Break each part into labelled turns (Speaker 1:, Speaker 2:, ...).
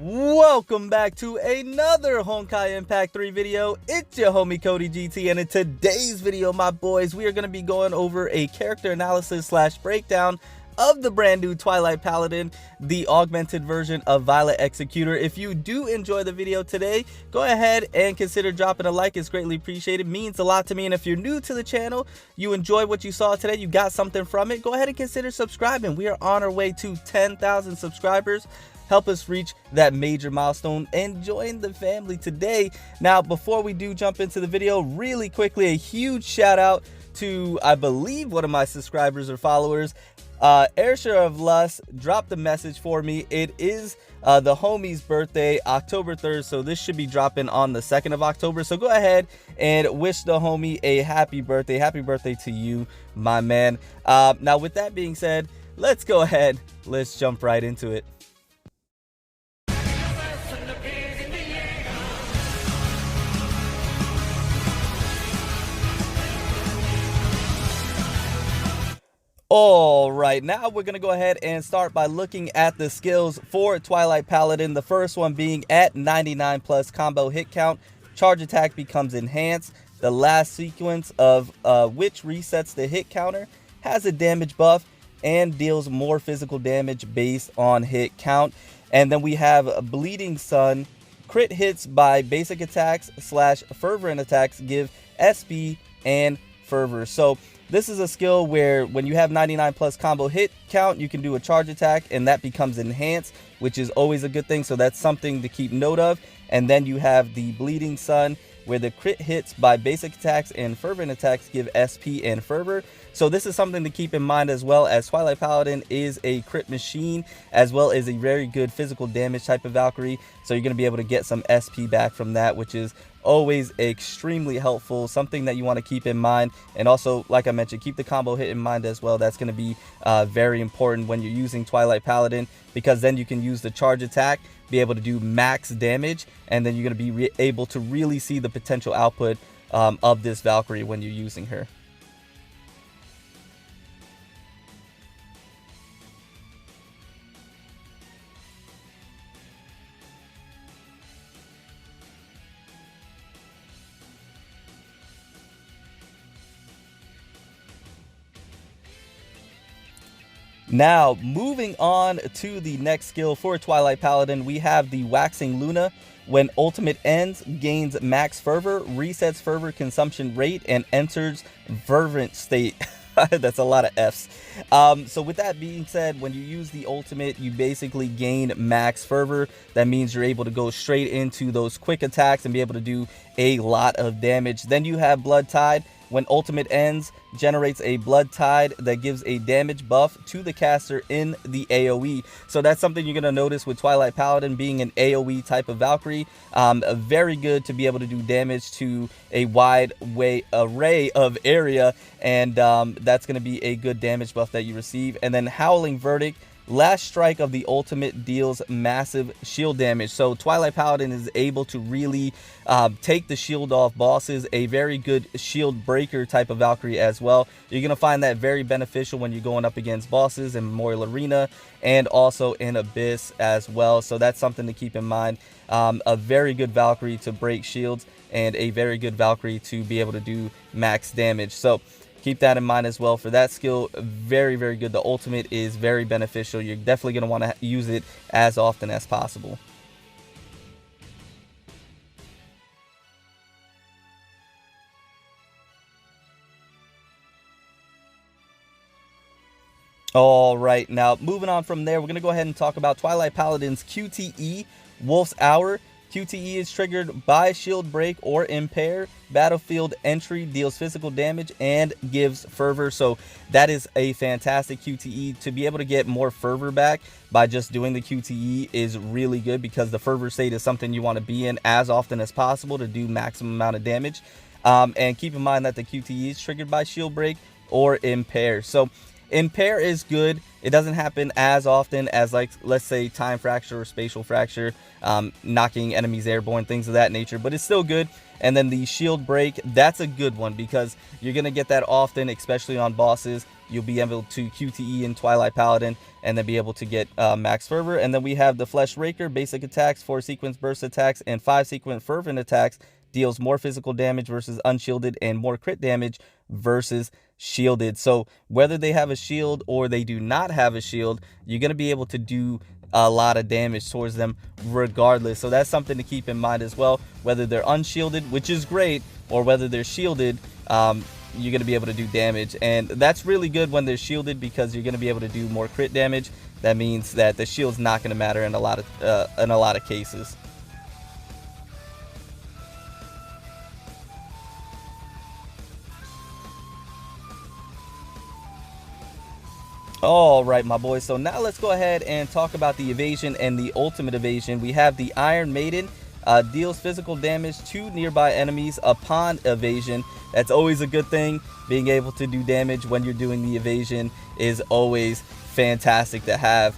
Speaker 1: Welcome back to another Honkai Impact 3 video. It's your homie Cody GT, and in today's video, my boys, we are going to be going over a character analysis / breakdown of the brand new Twilight Paladin, the augmented version of Violet Executor. If you do enjoy the video today, go ahead and consider dropping a like. It's greatly appreciated, means a lot to me. And if you're new to the channel, you enjoy what you saw today, you got something from it, go ahead and consider subscribing. We are on our way to 10,000 subscribers. Help us reach that major milestone and join the family today. Now, before we do jump into the video, really quickly, a huge shout out to, I believe, one of my subscribers or followers. Airshare of Lust dropped a message for me. It is the homie's birthday, October 3rd, so this should be dropping on the 2nd of October. So go ahead and wish the homie a happy birthday. Happy birthday to you, my man. Now, with that being said, let's go ahead. Let's jump right into it. Alright, now we're going to go ahead and start by looking at the skills for Twilight Paladin. The first one being at 99 plus combo hit count, charge attack becomes enhanced. The last sequence of which resets the hit counter, has a damage buff, and deals more physical damage based on hit count. And then we have Bleeding Sun. Crit hits by basic attacks / fervent attacks give SP and fervor. So this is a skill where when you have 99 plus combo hit count, you can do a charge attack and that becomes enhanced, which is always a good thing. So that's something to keep note of. And then you have the Bleeding Sun, where the crit hits by basic attacks and fervent attacks give SP and fervor. So this is something to keep in mind, as well as Twilight Paladin is a crit machine, as well as a very good physical damage type of Valkyrie. So you're going to be able to get some SP back from that, which is always extremely helpful, something that you want to keep in mind. And also, like I mentioned, keep the combo hit in mind as well. That's going to be very important when you're using Twilight Paladin, because then you can use the charge attack, be able to do max damage, and then you're going to be able to really see the potential output of this Valkyrie when you're using her. Now, moving on to the next skill for Twilight Paladin, we have the Waxing Luna. When ultimate ends, gains max fervor, resets fervor consumption rate, and enters fervent state. That's a lot of F's. So with that being said, when you use the ultimate, you basically gain max fervor. That means you're able to go straight into those quick attacks and be able to do a lot of damage. Then you have Blood Tide. When ultimate ends, generates a Blood Tide that gives a damage buff to the caster in the AoE. So that's something you're going to notice with Twilight Paladin being an AoE type of Valkyrie. Very good to be able to do damage to a wide array of area, and that's going to be a good damage buff that you receive. And then Howling Verdict. Last strike of the ultimate deals massive shield damage. So Twilight Paladin is able to really take the shield off bosses. A very good shield breaker type of Valkyrie as well. You're going to find that very beneficial when you're going up against bosses in Memorial Arena and also in Abyss as well. So that's something to keep in mind. A very good Valkyrie to break shields, and a very good Valkyrie to be able to do max damage. So keep that in mind as well for that skill. Very, very good. The ultimate is very beneficial. You're definitely going to want to use it as often as possible. All right, now moving on from there, we're going to go ahead and talk about Twilight Paladin's QTE, Wolf's Hour. QTE is triggered by shield break or impair. Battlefield entry, deals physical damage and gives fervor. So that is a fantastic QTE. To be able to get more fervor back by just doing the QTE is really good, because the fervor state is something you want to be in as often as possible to do maximum amount of damage. And keep in mind that the QTE is triggered by shield break or impair. So Impair is good. It doesn't happen as often as, like, let's say time fracture or spatial fracture, knocking enemies airborne, things of that nature, but it's still good. And then the shield break, that's a good one because you're going to get that often, especially on bosses. You'll be able to QTE in Twilight Paladin and then be able to get max fervor. And then we have the Flesh Raker, basic attacks, 4 sequence burst attacks, and 5 sequence fervent attacks. Deals more physical damage versus unshielded and more crit damage versus shielded. So whether they have a shield or they do not have a shield, you're going to be able to do a lot of damage towards them regardless. So that's something to keep in mind as well. Whether they're unshielded, which is great, or whether they're shielded, you're going to be able to do damage. And that's really good when they're shielded because you're going to be able to do more crit damage. That means that the shield's not going to matter in a lot of cases. All right, my boys. So now let's go ahead and talk about the evasion and the ultimate evasion. We have the Iron Maiden, deals physical damage to nearby enemies upon evasion. That's always a good thing. Being able to do damage when you're doing the evasion is always fantastic to have,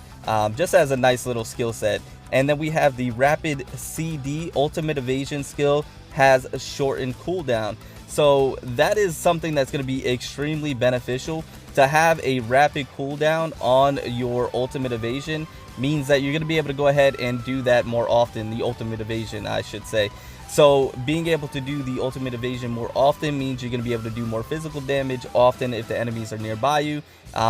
Speaker 1: just as a nice little skill set. And then we have the Rapid CD ultimate evasion skill, has a shortened cooldown. So that is something that's going to be extremely beneficial. To have a rapid cooldown on your ultimate evasion means that you're going to be able to go ahead and do that more often, the ultimate evasion, I should say. So being able to do the ultimate evasion more often means you're going to be able to do more physical damage often if the enemies are nearby you,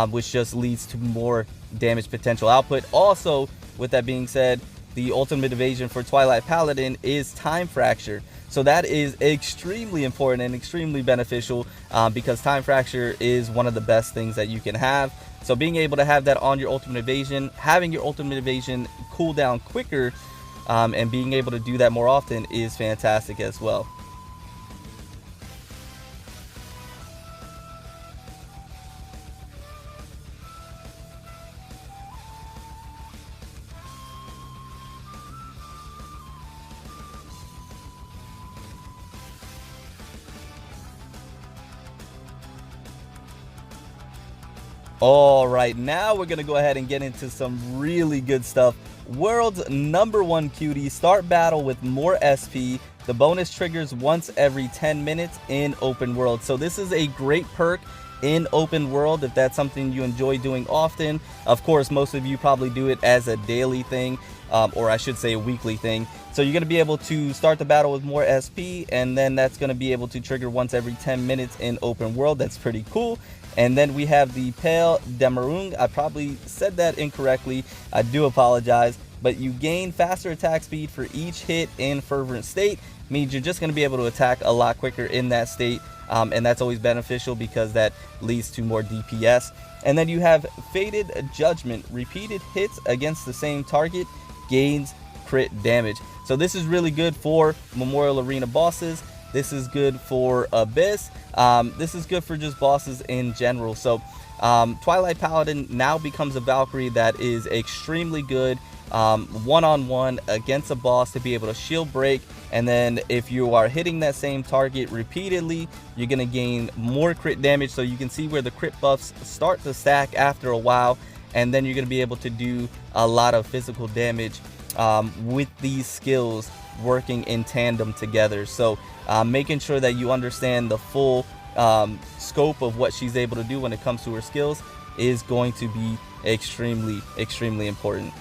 Speaker 1: which just leads to more damage potential output. Also, with that being said, the ultimate evasion for Twilight Paladin is time fracture. So that is extremely important and extremely beneficial because time fracture is one of the best things that you can have. So being able to have that on your ultimate evasion, having your ultimate evasion cool down quicker, and being able to do that more often is fantastic as well. All right, now we're going to go ahead and get into some really good stuff. World's #1 cutie, start battle with more SP. The bonus triggers once every 10 minutes in open world. So this is a great perk in open world if that's something you enjoy doing often. Of course, most of you probably do it as a daily thing, or I should say a weekly thing. So you're going to be able to start the battle with more SP, and then that's going to be able to trigger once every 10 minutes in open world. That's pretty cool. And then we have the Pale Demarung. I probably said that incorrectly. I do apologize. But you gain faster attack speed for each hit in fervent state. Means you're just going to be able to attack a lot quicker in that state. And that's always beneficial because that leads to more DPS. And then you have Fated Judgment. Repeated hits against the same target gains crit damage. So this is really good for Memorial Arena bosses. This is good for Abyss. This is good for just bosses in general. So Twilight Paladin now becomes a Valkyrie that is extremely good one-on-one against a boss to be able to shield break. And then if you are hitting that same target repeatedly, you're going to gain more crit damage. So you can see where the crit buffs start to stack after a while. And then you're going to be able to do a lot of physical damage with these skills working in tandem together. So making sure that you understand the full scope of what she's able to do when it comes to her skills is going to be extremely important.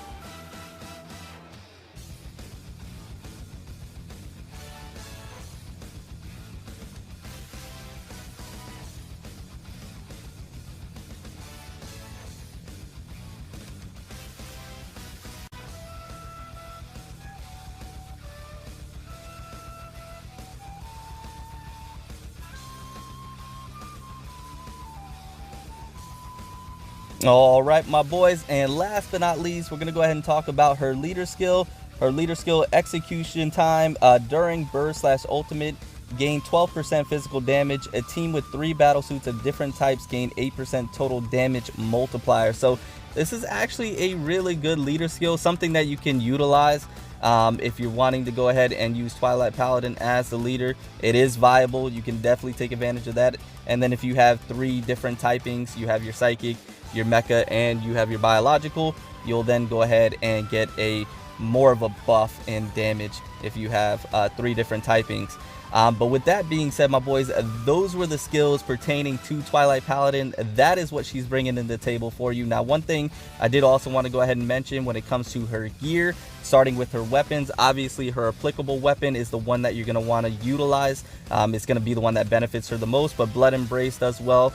Speaker 1: All right, my boys, and last but not least, we're going to go ahead and talk about her leader skill. Her leader skill execution time during burst/ultimate gain 12% physical damage. A team with 3 battle suits of different types gain 8% total damage multiplier. So this is actually a really good leader skill, something that you can utilize if you're wanting to go ahead and use Twilight Paladin as the leader. It is viable. You can definitely take advantage of that. And then if you have 3 different typings, you have your Psychic, your mecha and you have your biological, you'll then go ahead and get a more of a buff in damage if you have 3 different typings. But with that being said, my boys, those were the skills pertaining to Twilight Paladin. That is what she's bringing in the table for you. Now, one thing I did also want to go ahead and mention when it comes to her gear, starting with her weapons, obviously her applicable weapon is the one that you're going to want to utilize. It's going to be the one that benefits her the most, but Blood Embrace does well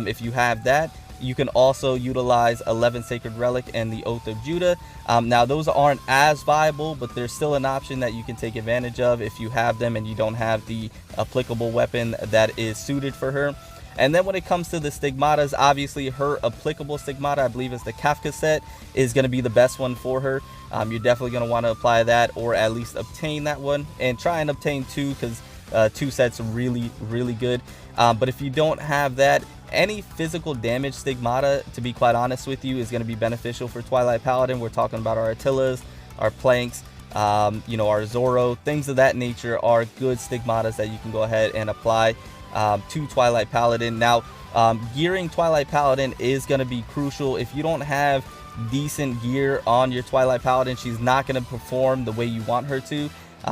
Speaker 1: if you have that. You can also utilize 11 Sacred Relic and the Oath of Judah. Now, those aren't as viable, but there's still an option that you can take advantage of if you have them and you don't have the applicable weapon that is suited for her. And then when it comes to the stigmatas, obviously her applicable stigmata, I believe is the Kafka set, is going to be the best one for her. You're definitely going to want to apply that, or at least obtain that one, and try and obtain 2, because 2 sets are really good. But if you don't have that, any physical damage stigmata, to be quite honest with you, is going to be beneficial for Twilight Paladin. We're talking about our Attilas, our Planks, you know, our Zoro, things of that nature are good stigmatas that you can go ahead and apply to Twilight Paladin. Now, gearing Twilight Paladin is going to be crucial. If you don't have decent gear on your Twilight Paladin, she's not going to perform the way you want her to.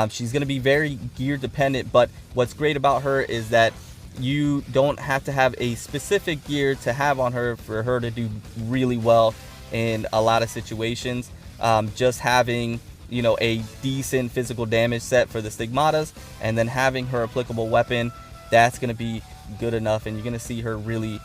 Speaker 1: She's going to be very gear dependent, but what's great about her is that you don't have to have a specific gear to have on her for her to do really well in a lot of situations. Just having, you know, a decent physical damage set for the stigmatas, and then having her applicable weapon, that's going to be good enough, and you're going to see her really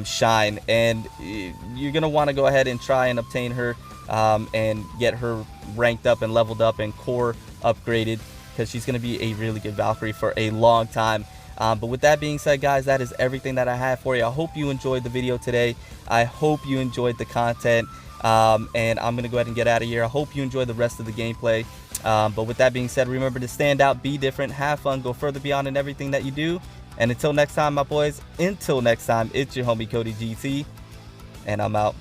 Speaker 1: shine. And you're going to want to go ahead and try and obtain her and get her ranked up and leveled up and core upgraded, because she's going to be a really good Valkyrie for a long time. But with that being said, guys, that is everything that I have for you. I hope you enjoyed the video today. I hope you enjoyed the content, and I'm going to go ahead and get out of here. I hope you enjoy the rest of the gameplay. But with that being said, remember to stand out, be different, have fun, go further beyond in everything that you do. And until next time, my boys, until next time, it's your homie Cody GT, and I'm out.